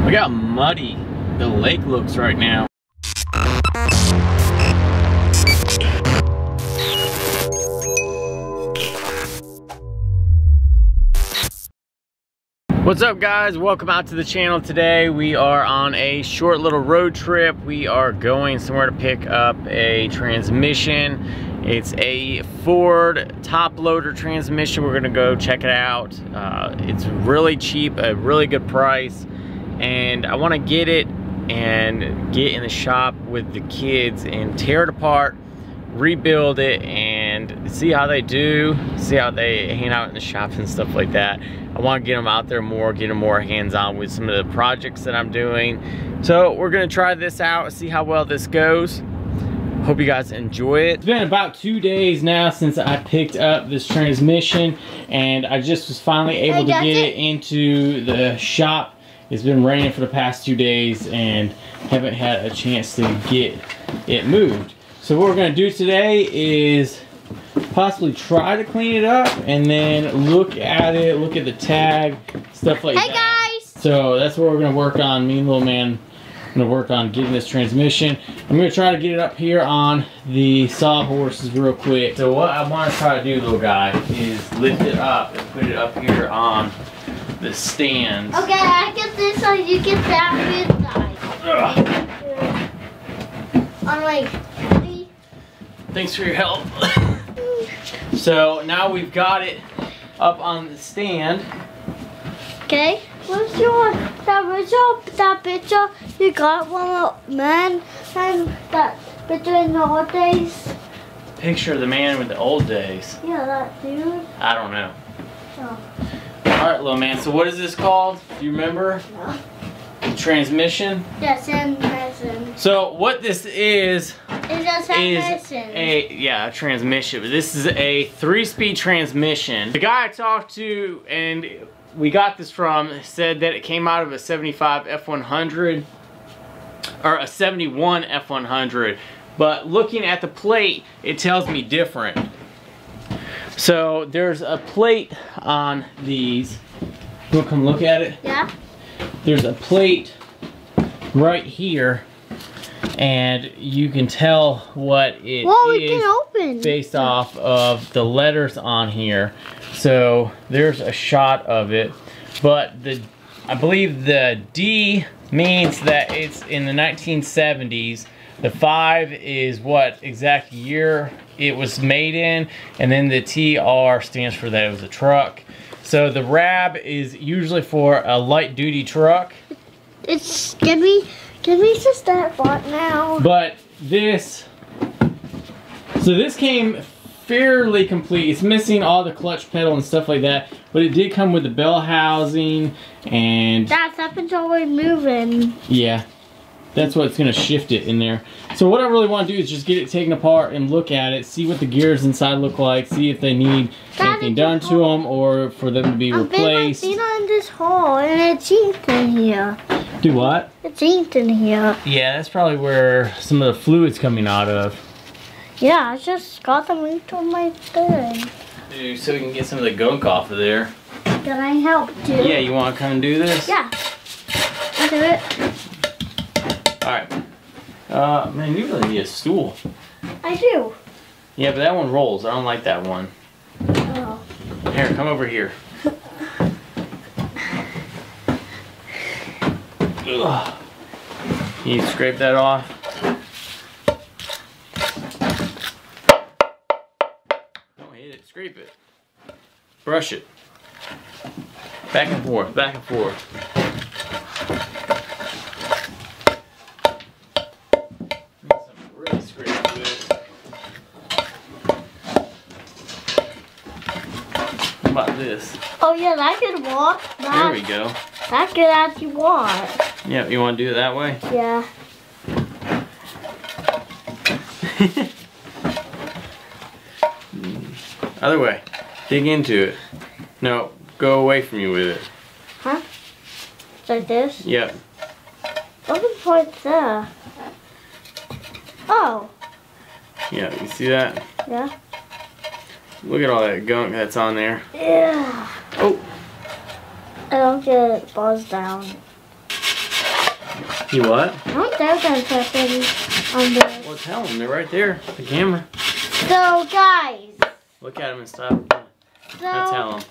Look how muddy the lake looks right now. What's up guys, welcome out to the channel. Today we are on a short little road trip. We are going somewhere to pick up a transmission. It's a Ford top loader transmission. We're gonna go check it out. It's really cheap, a really good price, and I wanna get it and get in the shop with the kids and tear it apart, rebuild it, and see how they do, see how they hang out in the shop and stuff like that. I want to get them out there more, get them more hands-on with some of the projects that I'm doing. So we're gonna try this out, see how well this goes. Hope you guys enjoy it. It's been about 2 days now since I picked up this transmission, and I just was finally able to get it into the shop. It's been raining for the past 2 days and haven't had a chance to get it moved. So what we're gonna do today is possibly try to clean it up and then look at it, look at the tag, stuff like that. Hey guys! So that's what we're gonna work on. Me and little man are gonna work on getting this transmission. I'm gonna try to get it up here on the sawhorses real quick. So what I wanna try to do, little guy, is lift it up and put it up here on the stands. Okay, I get this side, you get that good side. I'm like, thanks for your help. So now we've got it up on the stand. okay, what's your that picture you got one man and that picture in the old days? Picture of the man with the old days. Yeah, that dude. I don't know. Oh. Alright, little man, so what is this called? Do you remember? No. The transmission? Yes, and medicine. So what this is It's a transmission. This is a 3-speed transmission. The guy I talked to and we got this from said that it came out of a 75 F100 or a 71 F100, but looking at the plate it tells me different. So there's a plate on these. You want to come look at it? Yeah. There's a plate right here, and you can tell what it is based off of the letters on here. So there's a shot of it, but I believe the D means that it's in the 1970s. The 5 is what exact year it was made in, and then the TR stands for that it was a truck. So the RAB is usually for a light duty truck. It's give me just that part now. But this came fairly complete. It's missing all the clutch pedal and stuff like that, but it did come with the bell housing and That happens always moving. yeah, that's what's gonna shift it in there. So what I really want to do is just get it taken apart and look at it, see what the gears inside look like, see if they need anything done to them or for them to be replaced. I've been in this hole and it's inked in here. Do what? It's inked in here. Yeah, that's probably where some of the fluid's coming out of. Yeah, I just got them inked on my thing. Dude, so we can get some of the gunk off of there. Can I help too? Yeah, you want to come and do this? Yeah. I'll do it. Alright. Man, you really need a stool. I do. Yeah, but that one rolls. I don't like that one. Oh. Here, come over here. Ugh. Can you scrape that off? Don't hit it, scrape it. Brush it. Back and forth, back and forth. Really scrape this. How about this? Oh yeah, that could walk. There we go. That could actually walk. Yeah, you want to do it that way? Yeah. Other way. Dig into it. No, go away from you with it. Huh? Like this? Yep. What's the point there? Oh. Yeah, you see that? Yeah. Look at all that gunk that's on there. Yeah. Oh. I don't get it buzzed down. You what? I don't think I put any on this. Well, tell them. They're right there. The camera. So, guys. Look at them and stop. Now tell them.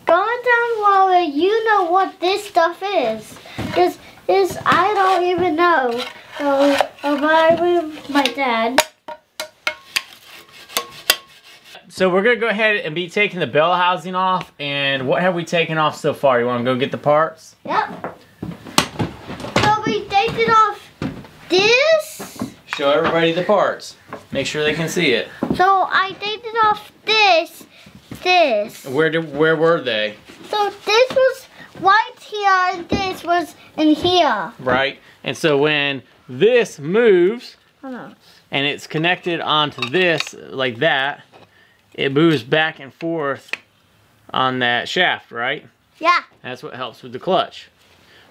Going down lower, you know what this stuff is. This I don't even know. So, I'm with my dad. So we're gonna go ahead and be taking the bell housing off. And what have we taken off so far? You wanna go get the parts? Yep. So we taken off this. Show everybody the parts. Make sure they can see it. So I taken off this. Where were they? So this was right here and this was in here. Right. And so when this moves Hold on. and it's connected onto this like that, it moves back and forth on that shaft, right? Yeah. That's what helps with the clutch.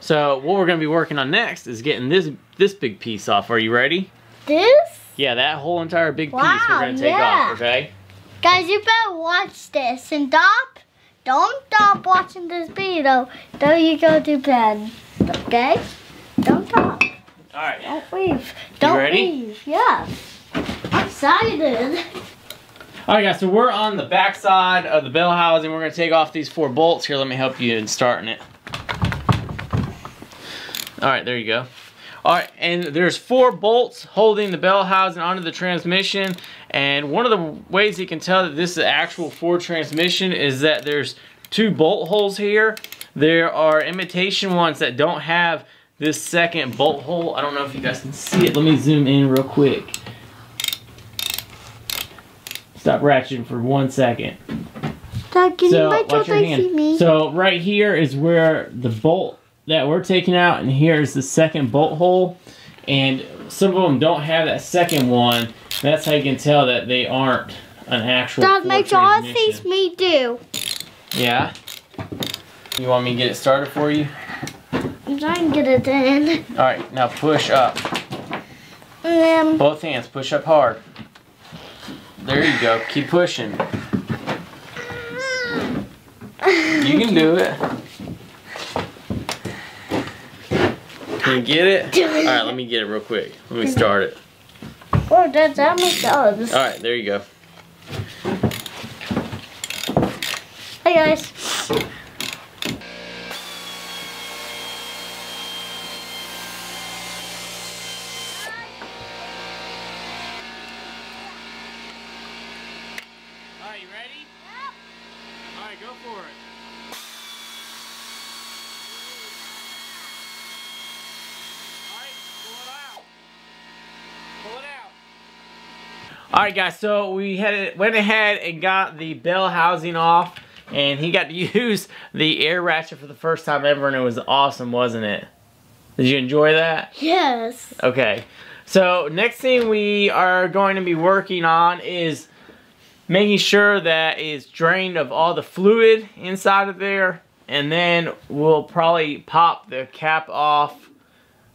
So what we're gonna be working on next is getting this big piece off. Are you ready? This? Yeah, that whole entire big piece Wow, we're gonna take yeah. off, okay? Guys, you better watch this and don't stop watching this video till you go to bed. Okay? Don't stop. Alright. Don't leave. Don't ready? leave. Yeah. I'm excited. Alright guys, so we're on the back side of the bell housing. We're gonna take off these 4 bolts. Here, let me help you in starting it. Alright, there you go. Alright, and there's 4 bolts holding the bell housing onto the transmission. And one of the ways you can tell that this is an actual Ford transmission is that there's 2 bolt holes here. There are imitation ones that don't have this second bolt hole. I don't know if you guys can see it. Let me zoom in real quick. Stop ratcheting for 1 second. Dad, can you make watch sure your they see hand. me? So right here is where the bolt that we're taking out, and here's the second bolt hole. And some of them don't have that second one. That's how you can tell that they aren't an actual Dad, Ford make sure all transmission. sees me too. Yeah? You want me to get it started for you? I'm trying to get it in. Alright, now push up. Both hands, push up hard. There you go, keep pushing. You can do it. Can you get it? Alright, let me get it real quick. Let me start it. Oh, Dad, that makes sense. Alright, there you go. Hey, guys. Alright, you ready? Yep. Alright, go for it. Alright, pull it out. Pull it out. Alright guys, so we went ahead and got the bell housing off, and he got to use the air ratchet for the first time ever, and it was awesome, wasn't it? Did you enjoy that? Yes. Okay. So next thing we are going to be working on is making sure that it's drained of all the fluid inside of there, and then we'll probably pop the cap off.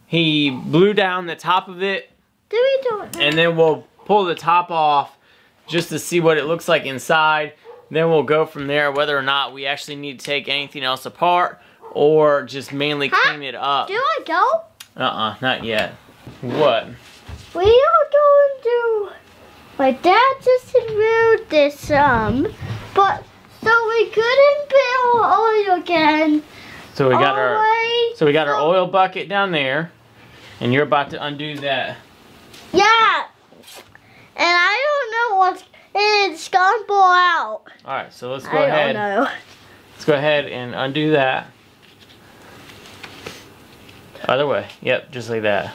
He blew down the top of it, Do we do it now? and then we'll pull the top off just to see what it looks like inside. Then we'll go from there whether or not we actually need to take anything else apart or just mainly clean it up. Do I go? Not yet. What? We are going to. My dad just removed this but so we couldn't build oil again. So we got all the way. So we got our oil bucket down there, and you're about to undo that. Yeah. And I don't know what's it's gonna blow out. All right, so let's go I ahead. don't know. Let's go ahead and undo that. Other way. Yep, just like that.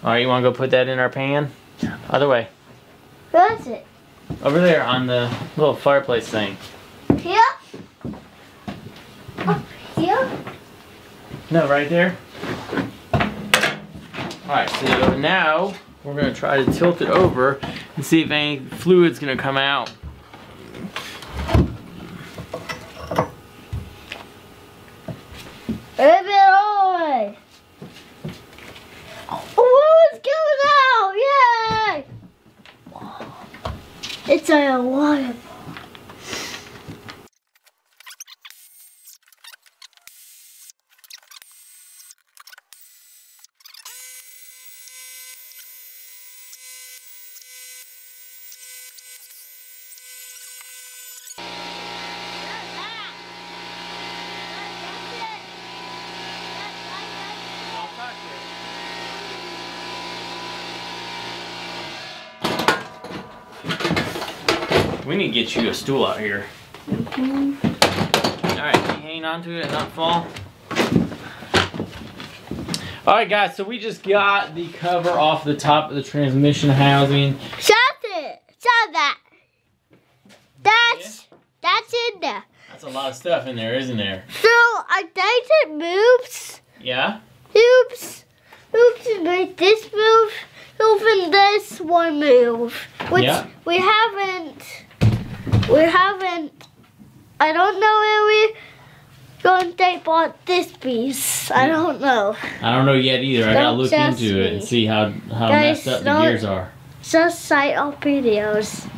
All right, you want to go put that in our pan? Other way. Where is it? Over there on the little fireplace thing. Here? Oh, here? No, right there. Alright, so now we're going to try to tilt it over and see if any fluid's going to come out. A bit all the way. Oh, it's coming out! Yay! It's a waterfall. We need to get you a stool out here. Alright, can you hang on to it and not fall? Alright guys, so we just got the cover off the top of the transmission housing. Shut it! Shut that! That's in there. That's a lot of stuff in there, isn't there? So I think it moves. Yeah? Oops. Oops, it made this move. And this one move. Which we haven't. I don't know where we going to bought this piece. I don't know. I don't know yet either. I gotta look into it and see how messed up the gears are. Just sight of videos.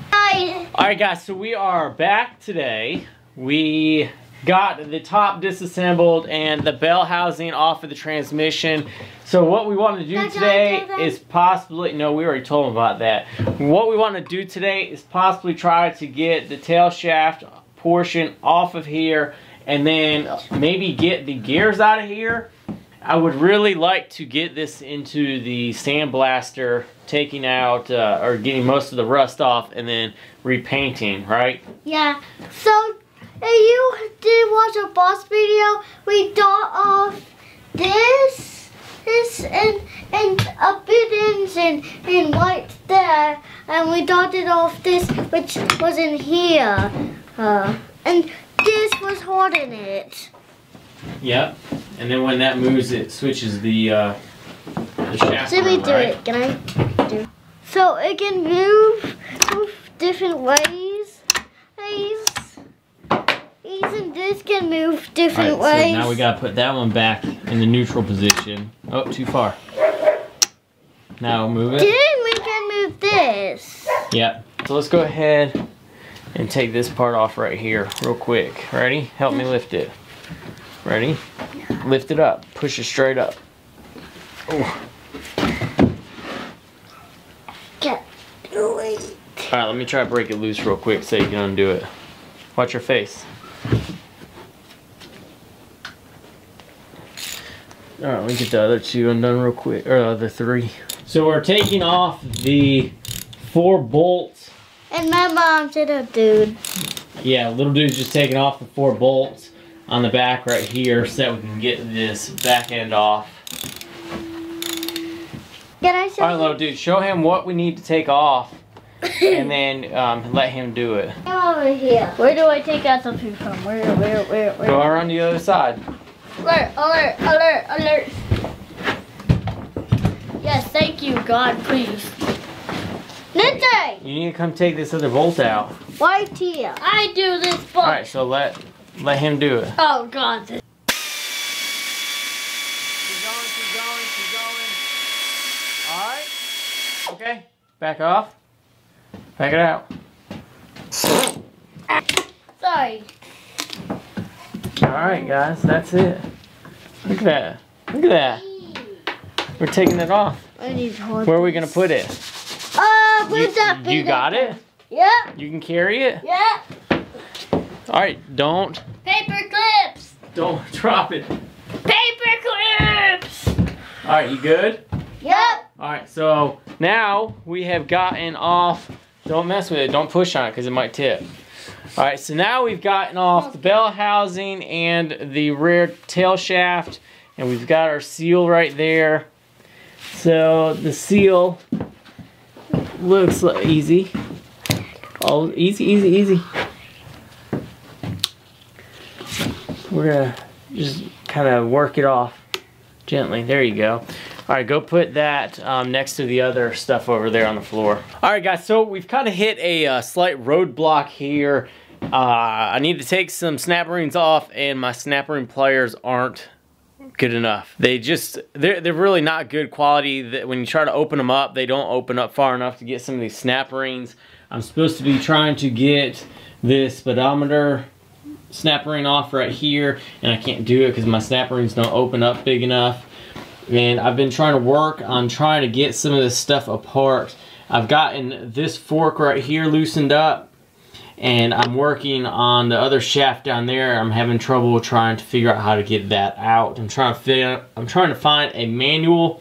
Alright guys, so we are back today. We got the top disassembled and the bell housing off of the transmission. So what we want to do today is possibly, no, we already told them about that. What we want to do today is possibly try to get the tail shaft portion off of here and then maybe get the gears out of here. I would really like to get this into the sandblaster, taking out or getting most of the rust off and then repainting, right? Yeah. So if you did watch a boss video, we got off this and a bit and white there, and we dotted off this, which was in here, and this was holding it. Yep. And then when that moves, it switches the shaft. Let me do it. Can I do? So it can move different ways. And this can move different ways. So now we gotta put that one back in the neutral position. Oh, too far. Now move it. Then we can move this. Yep. So let's go ahead and take this part off right here real quick. Ready? Help me lift it. Ready? Lift it up. Push it straight up. Ooh. Get it. Alright, let me try to break it loose real quick so you can undo it. Watch your face. Alright, let me get the other two undone real quick, or the other three. So we're taking off the 4 bolts. And my mom's little dude. Yeah, little dude's just taking off the 4 bolts on the back right here so that we can get this back end off. Can I show Alright, little dude, show him what we need to take off and then let him do it. Come over here. Where do I take out something from? Where? Go around the other side. Alert. Yes, thank you, God, please. Lindsay! You need to come take this other bolt out. Right here. I do this bolt. Alright, so let him do it. Oh, God. Keep going. Alright. Okay. Back off. Back it out. Sorry. Alright, guys, that's it. Look at that. We're taking it off. I need to hold Where are we going to put it? where's that big? You got it? Yeah. You can carry it? Yeah. Alright, don't Paper clips. drop it. Paper clips. Alright, you good? Yep. Alright, so now we have gotten off. Don't mess with it. Don't push on it because it might tip. Alright, so now we've gotten off the bell housing and the rear tail shaft. And we've got our seal right there. So the seal looks like easy. Oh, easy. We're gonna just kind of work it off gently. There you go. All right, go put that next to the other stuff over there on the floor. All right, guys, so we've kind of hit a slight roadblock here. I need to take some snap rings off, and my snap ring pliers aren't good enough. They're really not good quality. When you try to open them up, they don't open up far enough to get some of these snap rings. I'm supposed to be trying to get this speedometer snap ring off right here, and I can't do it because my snap rings don't open up big enough. And I've been trying to work on trying to get some of this stuff apart. I've gotten this fork right here loosened up, and I'm working on the other shaft down there. I'm having trouble trying to figure out how to get that out. I'm trying to find a manual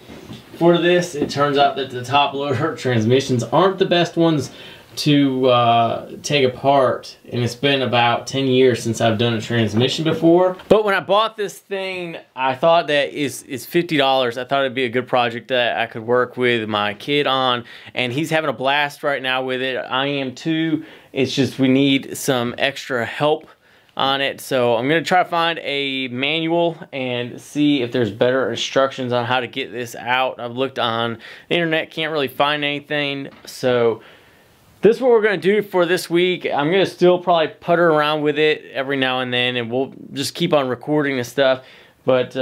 for this. It turns out that the top loader transmissions aren't the best ones to take apart, and it's been about 10 years since I've done a transmission before. But when I bought this thing, I thought that it's $50. I thought it'd be a good project that I could work with my kid on, and he's having a blast right now with it. I am too. It's just we need some extra help on it, so I'm gonna try to find a manual and see if there's better instructions on how to get this out. I've looked on the internet, can't really find anything, so this is what we're going to do for this week. I'm going to still probably putter around with it every now and then, and we'll just keep on recording this stuff. But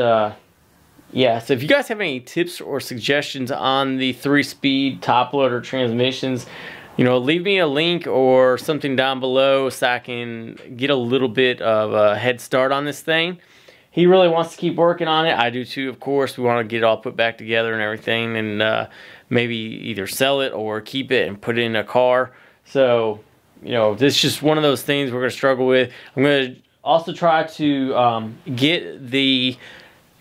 yeah, so if you guys have any tips or suggestions on the 3-speed top loader transmissions, you know, leave me a link or something down below so I can get a little bit of a head start on this thing. He really wants to keep working on it. I do too, of course. We want to get it all put back together and everything, and maybe either sell it or keep it and put it in a car. So, you know, this is just one of those things we're going to struggle with. I'm going to also try to get the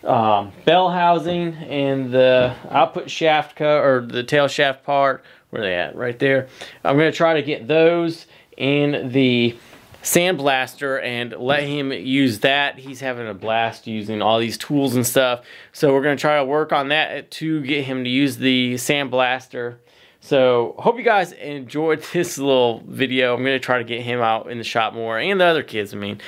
bell housing and the output shaft or the tail shaft part. Where are they at? Right there. I'm going to try to get those in the sandblaster and let him use that. He's having a blast using all these tools and stuff, so we're going to try to work on that to get him to use the sandblaster. So hope you guys enjoyed this little video. I'm going to try to get him out in the shop more, and the other kids. I mean,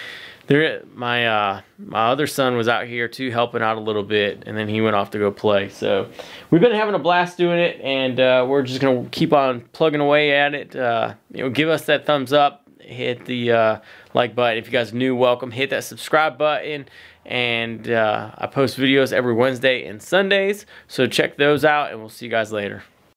my other son was out here too, helping out a little bit, and then he went off to go play. So we've been having a blast doing it, and we're just going to keep on plugging away at it. You know, give us that thumbs up. Hit the like button. If you guys are new, welcome. Hit that subscribe button, and I post videos every Wednesday and Sundays, so check those out, and we'll see you guys later.